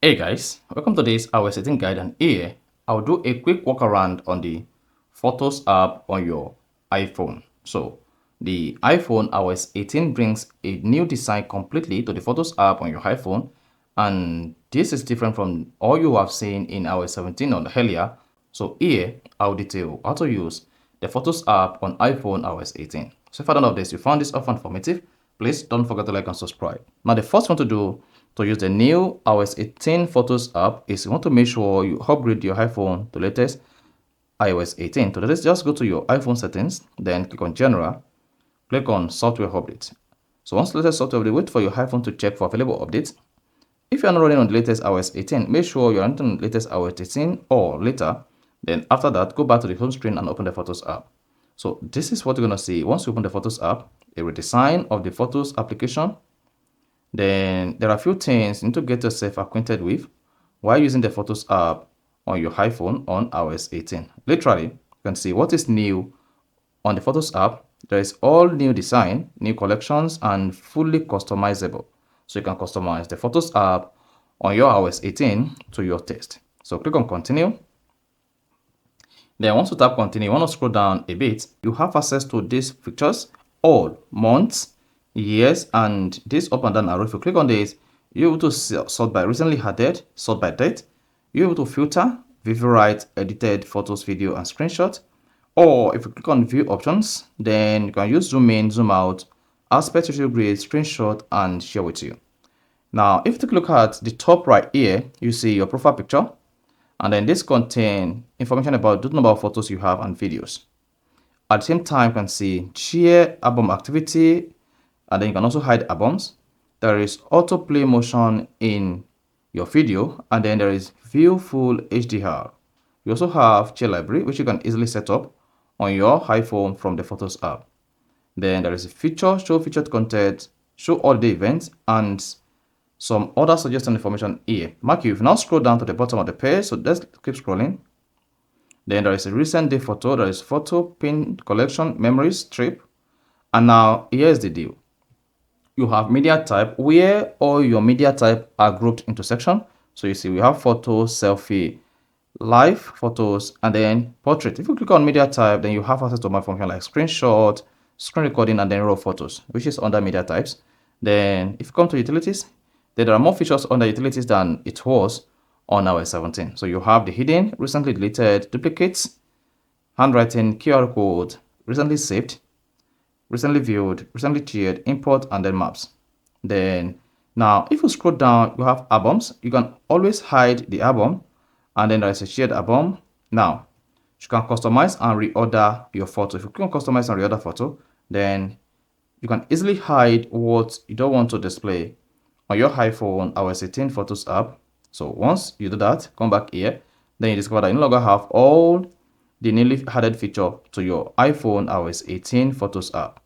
Hey guys, welcome to this iOS setting guide, and here I'll do a quick walk around on the Photos app on your iPhone. So the iPhone iOS 18 brings a new design completely to the Photos app on your iPhone, and this is different from all you have seen in iOS 17 or earlier. So here I'll detail how to use the Photos app on iPhone iOS 18. So if I don't know this, you found this often informative, please don't forget to like and subscribe. Now the first one to do to use the new iOS 18 Photos app is you want to make sure you upgrade your iPhone to latest iOS 18. To this, just go to your iPhone settings, then click on General, click on Software Updates. So once the latest software update, wait for your iPhone to check for available updates. If you're not running on the latest iOS 18, make sure you're running on the latest iOS 18 or later. Then after that, go back to the home screen and open the Photos app. So this is what you're going to see. Once you open the Photos app, a redesign of the Photos application. Then there are a few things you need to get yourself acquainted with while using the Photos app on your iPhone on iOS 18. Literally, you can see what is new on the Photos app. There is all new design, new collections, and fully customizable. So you can customize the Photos app on your iOS 18 to your taste. So click on Continue. Then once you tap Continue, you want to scroll down a bit. You have access to these pictures, all months, years, and this up and down arrow. If you click on this, you're able to sort by recently added, sort by date. You're able to filter, favorite, edited photos, video, and screenshot. Or if you click on view options, then you can use zoom in, zoom out, aspect ratio grid, screenshot, and share with you. Now, if you take a look at the top right here, you see your profile picture. And then this contains information about the number of photos you have and videos. At the same time, you can see share album activity, and then you can also hide albums. There is autoplay motion in your video, and then there is view full HDR. You also have share library, which you can easily set up on your iPhone from the Photos app. Then there is a feature, show featured content, show all the events, and some other suggested information here. Mark you, if you now scroll down to the bottom of the page, so let's keep scrolling. Then there is a recent day photo, there is photo, pin, collection, memories, trip. And now here's the deal. You have media type where all your media type are grouped into section. So you see we have photo, selfie, live photos, and then portrait. If you click on media type, then you have access to more function like screenshot, screen recording, and then raw photos, which is under media types. Then if you come to utilities, then there are more features under utilities than it was on iOS 17. So you have the hidden, recently deleted, duplicates, handwriting, QR code, recently saved, recently viewed, recently shared, import, and then maps. Then now if you scroll down, you have albums. You can always hide the album, and then there is a shared album. Now you can customize and reorder your photo. If you click on customize and reorder photo, then you can easily hide what you don't want to display on your iPhone iOS 18 Photos app. So once you do that, come back here, then you discover that you no longer have all the newly added feature to your iPhone iOS 18 Photos app.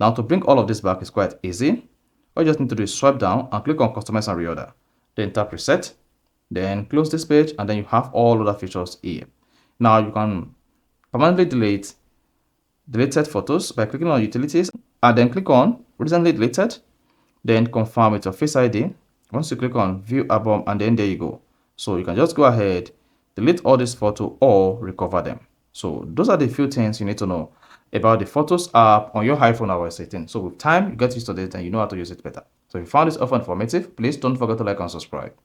Now to bring all of this back is quite easy. All you just need to do is swipe down and click on Customize and Reorder. Then tap Reset, then close this page, and then you have all other features here. Now you can permanently delete deleted photos by clicking on Utilities, and then click on Recently Deleted, then confirm with your Face ID. Once you click on View Album, and then there you go. So you can just go ahead, delete all these photos or recover them. So those are the few things you need to know about the Photos app on your iPhone iOS 18. So with time, you get used to this and you know how to use it better. So if you found this often informative, please don't forget to like and subscribe.